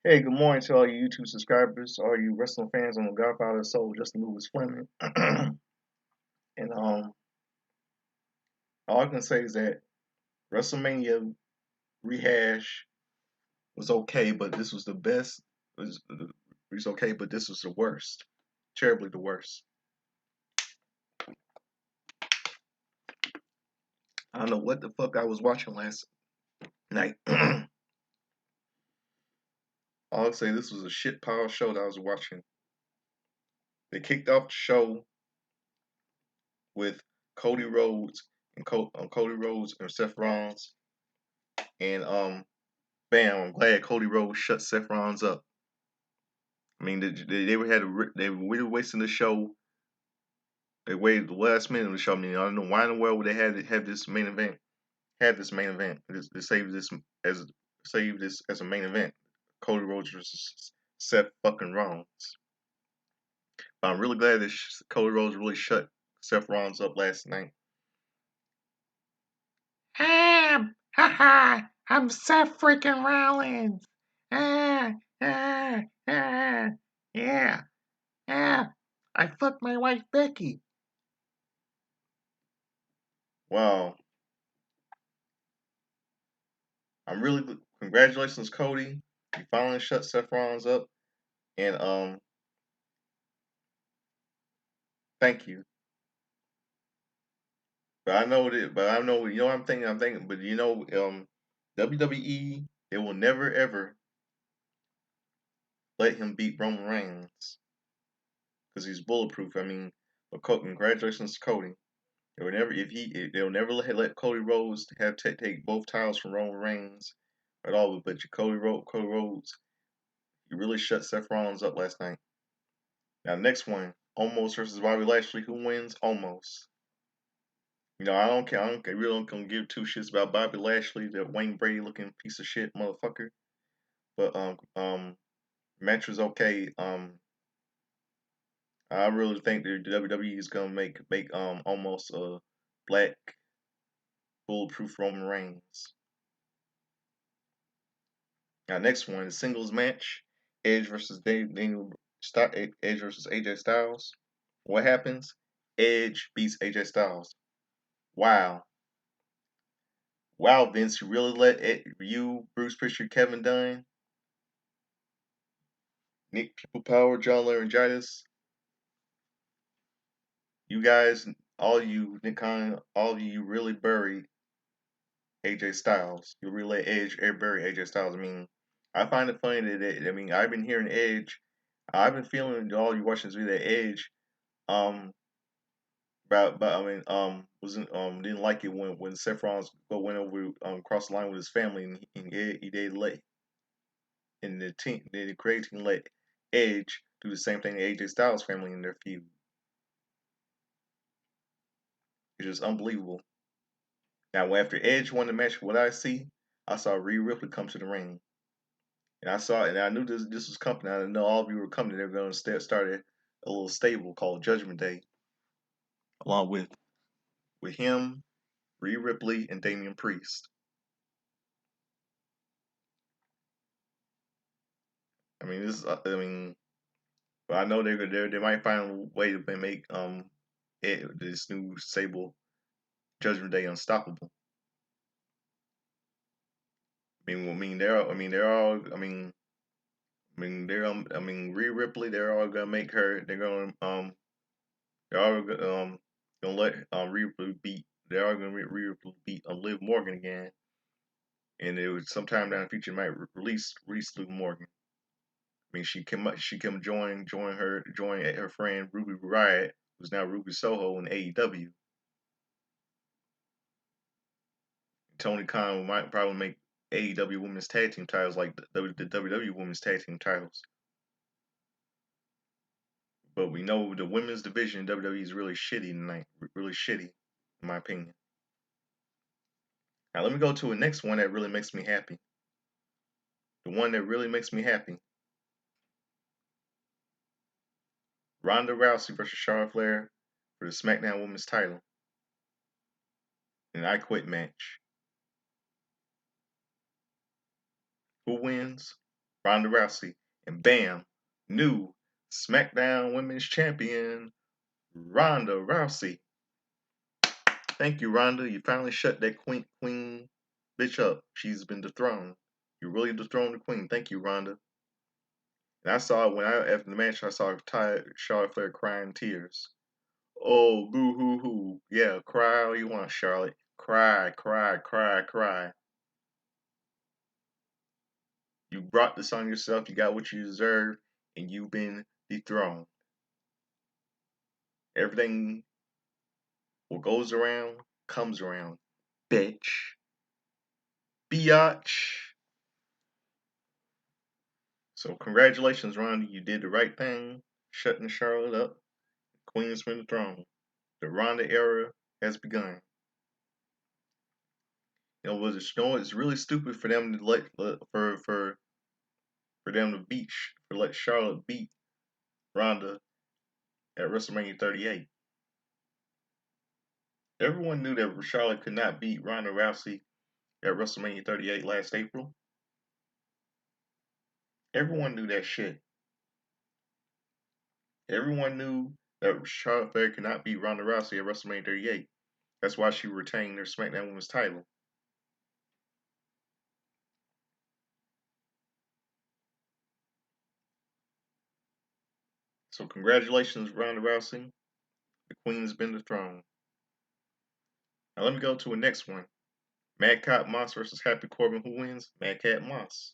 Hey, good morning to all you YouTube subscribers, all you wrestling fans on the Godfather of Soul, Justin Lewis Fleming. and all I can say is that WrestleMania rehash was okay, but this was the best. It was okay, but this was the worst, terribly the worst. I don't know what the fuck I was watching last night. I'll say this was a shit pile show that I was watching. They kicked off the show with Cody Rhodes and Cody Rhodes and Seth Rollins, and bam, I'm glad Cody Rhodes shut Seth Rollins up. I mean, they were really wasting the show. They waited the last minute of the show. I mean, I don't know why in the world would they have this main event, to as save this as a main event. Cody Rhodes versus Seth fucking Rollins. But I'm really glad that Cody Rhodes really shut Seth Rollins up last night. I'm Seth freaking Rollins. Ah, ah, ah, yeah. Ah, I fucked my wife Becky. Wow. I'm really congratulations, Cody. You finally shut Seth Rollins up, and thank you. But I know, what I'm thinking, but WWE, they will never ever let him beat Roman Reigns because he's bulletproof. I mean, but congratulations, Cody. They will never, they'll never let Cody Rhodes take both titles from Roman Reigns at all. But Cody Rhodes, you really shut Seth Rollins up last night. Now, next one, Omos versus Bobby Lashley. Who wins? Omos. I don't care. I really don't gonna give two shits about Bobby Lashley, the Wayne Brady looking piece of shit motherfucker. But match was okay. I really think the WWE is gonna make almost a black bulletproof Roman Reigns. Now, next one, the singles match, Edge versus Edge versus AJ Styles. What happens? Edge beats AJ Styles. Wow. Wow, Vince, you really you, Bruce Prichard, Kevin Dunn, Nick People Power, John Laryngitis, you guys, all of you really buried AJ Styles. You really let Edge bury AJ Styles. I mean, I find it funny I mean, I've been hearing Edge, I've been feeling all you watching this video that Edge, um, but I mean, wasn't didn't like it when Seth Rollins went over across the line with his family, and he did let in the team, the creative team let Edge do the same thing to AJ Styles' family in their feud. It's just unbelievable. Now, after Edge won the match, I saw Rhea Ripley come to the ring, and I knew this was coming. I know all of you were coming. They were going to start a little stable called Judgment Day, along with him, Rhea Ripley, and Damian Priest. I mean, but I know they might find a way to make this new stable Judgment Day unstoppable. Rhea Ripley. They're all gonna make her. They're all gonna let Rhea Ripley beat. They're all gonna Rhea Ripley beat Liv Morgan again, and it was sometime down the future might release Liv Morgan. I mean, she can join her friend Ruby Riott, who's now Ruby Soho in AEW. Tony Khan might probably make AEW Women's Tag Team titles like the WWE Women's Tag Team titles. But we know the women's division in WWE is really shitty tonight. Really shitty, in my opinion. Now let me go to the next one that really makes me happy. The one that really makes me happy. Ronda Rousey versus Charlotte Flair for the SmackDown Women's title. An I Quit match. Who wins? Ronda Rousey, and bam, new SmackDown Women's Champion, Ronda Rousey. Thank you, Ronda. You finally shut that queen bitch up. She's been dethroned. You really dethroned the queen. Thank you, Ronda. And I saw when I after the match, I saw Charlotte Flair crying tears. Oh, boo hoo hoo. Yeah, cry all you want, Charlotte. Cry, cry, cry, cry. You brought this on yourself. You got what you deserve, and you've been dethroned. Everything what goes around comes around, bitch. Biatch. So congratulations, Ronda. You did the right thing, shutting Charlotte up. Queen's been dethroned. The Ronda era has begun. It's really stupid for them to for them to let Charlotte beat Ronda at WrestleMania 38. Everyone knew that Charlotte could not beat Ronda Rousey at WrestleMania 38 last April. Everyone knew that shit. Everyone knew that Charlotte Flair could not beat Ronda Rousey at WrestleMania 38. That's why she retained her SmackDown Women's title. So congratulations, Ronda Rousey. The Queen has been dethroned. Now let me go to the next one. Mad Cop Moss versus Happy Corbin. Who wins? Mad Cat Moss.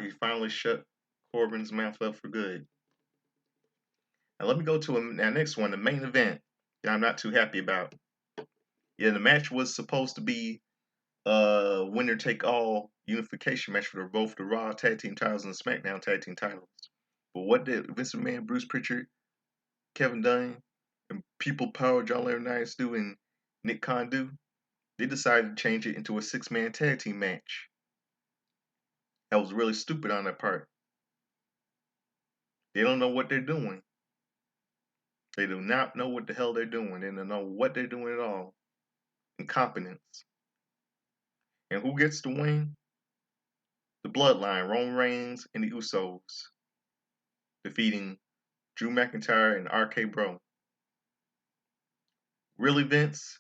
He finally shut Corbin's mouth up for good. Now let me go to our next one, the main event that I'm not too happy about. Yeah, the match was supposed to be a winner take all unification match for both the Raw Tag Team titles and the SmackDown Tag Team titles. But what did Vince McMahon, Bruce Pritchard, Kevin Dunn, and People Power, John Laurinaitis do and Nick Khan do? They decided to change it into a 6-man tag team match. That was really stupid on their part. They don't know what they're doing. They do not know what the hell they're doing. They don't know what they're doing at all. Incompetence. And who gets the win? The Bloodline, Roman Reigns and the Usos, defeating Drew McIntyre and RK Bro. Really, Vince?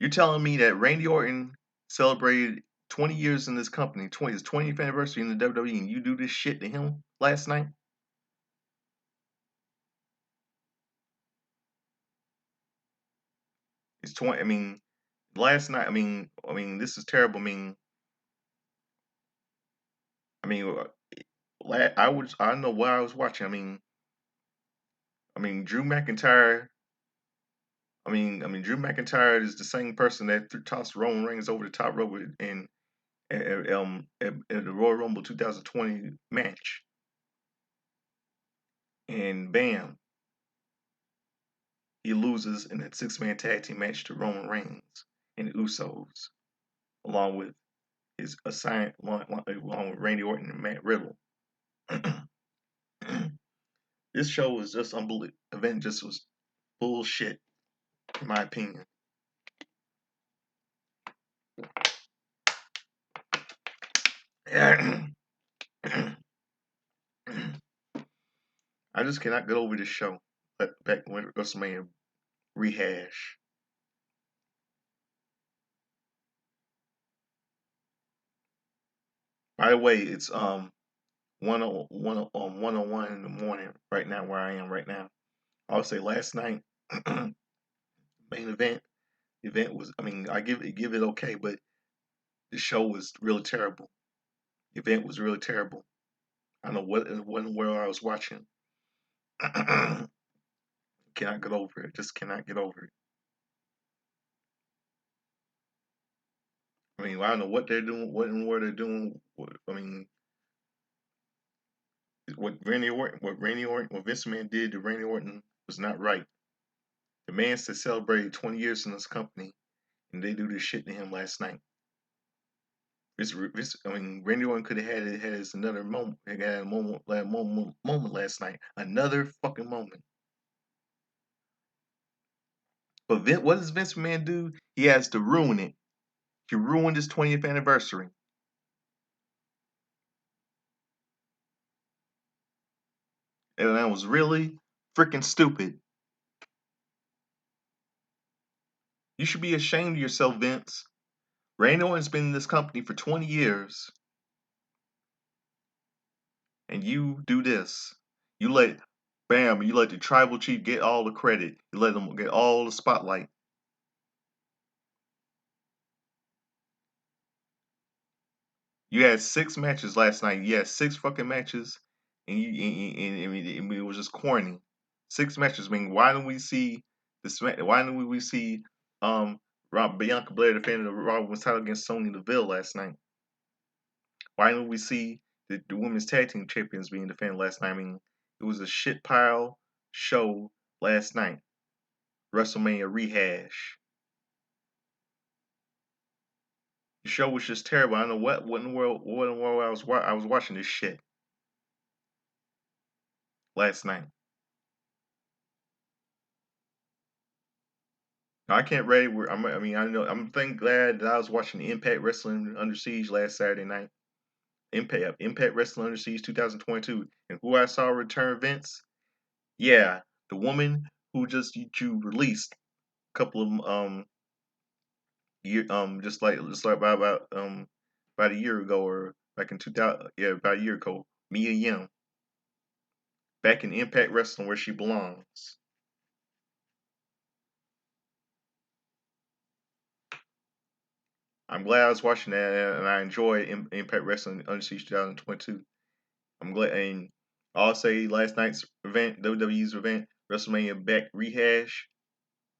You're telling me that Randy Orton celebrated 20 years in this company, his 20th anniversary in the WWE, and you do this shit to him last night? It's 20. I mean, last night. This is terrible. I don't know what I was watching. Drew McIntyre. Drew McIntyre is the same person that tossed Roman Reigns over the top rope in at the Royal Rumble 2020 match, and bam, he loses in that 6-man tag team match to Roman Reigns and the Usos, along with his along with Randy Orton and Matt Riddle. This show was just unbelievable. Event just was bullshit, in my opinion. I just cannot get over this show. Back when WrestleMania Rehash. By the way, it's 1:01 in the morning right now where I am right now. I'll say last night main event. The event was I give it okay, but the show was really terrible. The event was really terrible. I don't know where I was watching. Cannot get over it. Just cannot get over it. I don't know what they're doing, what and where they're doing. What Vince McMahon did to Randy Orton was not right. The man said celebrated 20 years in this company, and they do this shit to him last night. Randy Orton could have had his another moment. He had a moment last night. Another fucking moment. But what does Vince McMahon do? He has to ruin it. You ruined his 20th anniversary. And that was really freaking stupid. You should be ashamed of yourself, Vince. Randy Orton's been in this company for 20 years, and you do this. You let, bam, you let the tribal chief get all the credit. You let them get all the spotlight. You had 6 matches last night. You had 6 fucking matches, and and it was just corny. 6 matches. I mean, why don't we see this? Why don't we see Bianca Belair defending the Raw Women's title against Sonya Deville last night? Why don't we see the women's tag team champions being defended last night? I mean, it was a shit pile show last night. WrestleMania rehash. The show was just terrible. I don't know what in the world I was watching this shit last night. I can't rate it. I mean, I know. I'm glad that I was watching Impact Wrestling Under Siege last Saturday night. Impact Wrestling Under Siege 2022, and who I saw return Vince. Yeah, the woman who you released a couple of year just like about a year ago, or back in 2000, yeah, about a year ago, Mia Yim, back in Impact Wrestling where she belongs. I'm glad I was watching that, and I enjoyed Impact Wrestling Under Siege 2022. I'm glad, and I'll say last night's event, WWE's event, WrestleMania back rehash,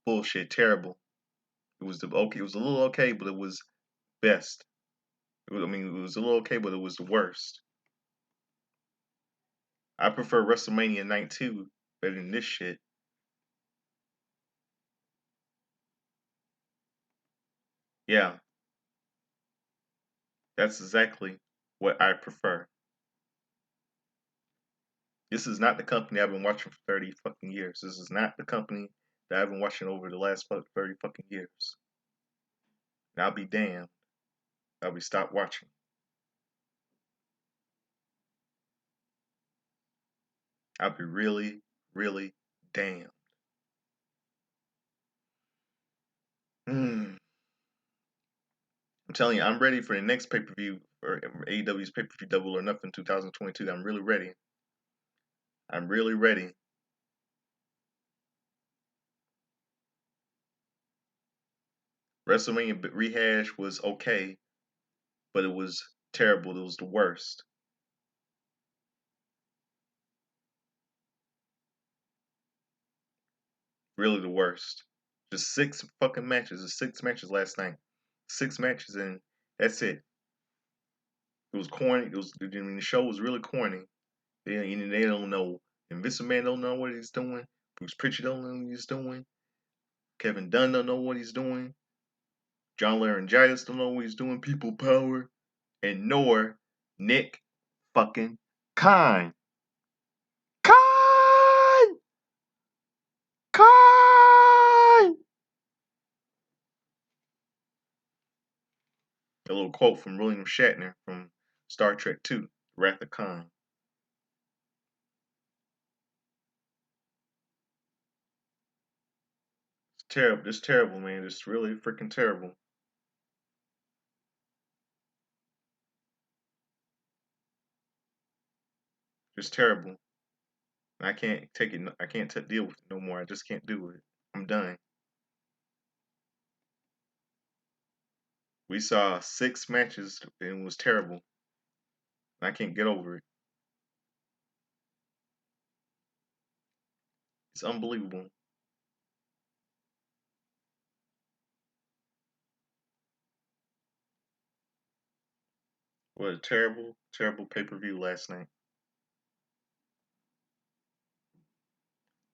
bullshit, terrible. It was okay. It was a little okay, but it was best. I mean, it was a little okay, but it was the worst. I prefer WrestleMania Night 2 better than this shit. Yeah, that's exactly what I prefer. This is not the company I've been watching for 30 fucking years. This is not the company that I've been watching over the last 30 fucking years. And I'll be damned. I'll be stopped watching. I'll be really, really damned. I'm telling you, I'm ready for the next pay per view, or AEW's pay per view Double or Nothing 2022. I'm really ready. I'm really ready. WrestleMania rehash was okay, but it was terrible. It was the worst. Really the worst. Just 6 fucking matches. Just 6 matches last night. 6 matches, and that's it. It was corny. I mean, the show was really corny. They don't know. And Vince McMahon don't know what he's doing. Bruce Pritchard don't know what he's doing. Kevin Dunn don't know what he's doing. John Laryngitis don't know what he's doing. People power. And nor Nick fucking Khan. Khan! Khan! A little quote from William Shatner from Star Trek II, Wrath of Khan. It's terrible. It's terrible, man. It's really freaking terrible. It's terrible. I can't take it. I can't deal with it no more. I just can't do it. I'm done. We saw 6 matches and it was terrible. I can't get over it. It's unbelievable. What a terrible, terrible pay per view last night.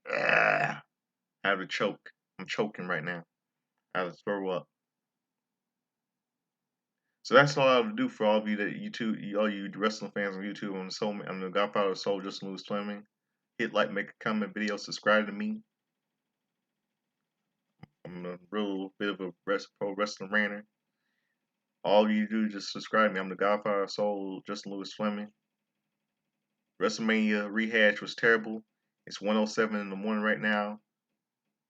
Ah, I have a choke. I'm choking right now. I have to throw up. So that's all I have to do for all of you that YouTube, all you wrestling fans on YouTube on the Godfather of Soul, Justin Lewis Fleming. Hit like, make a comment, video, subscribe to me. I'm a real bit of a pro wrestling ranter. All you do is just subscribe me. I'm the Godfather of Soul, Justin Lewis Fleming. WrestleMania Rehash was terrible. It's 1:07 in the morning right now.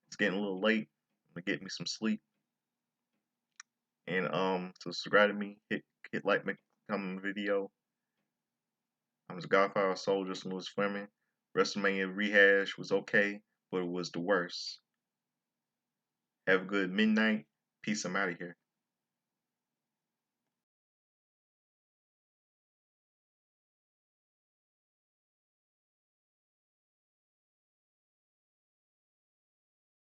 It's getting a little late. I'm gonna get me some sleep. And so subscribe to me, hit like, make comment video. I'm the Godfather of Soul, Justin Lewis Fleming. WrestleMania Rehash was okay, but it was the worst. Have a good midnight. Peace. I'm out of here.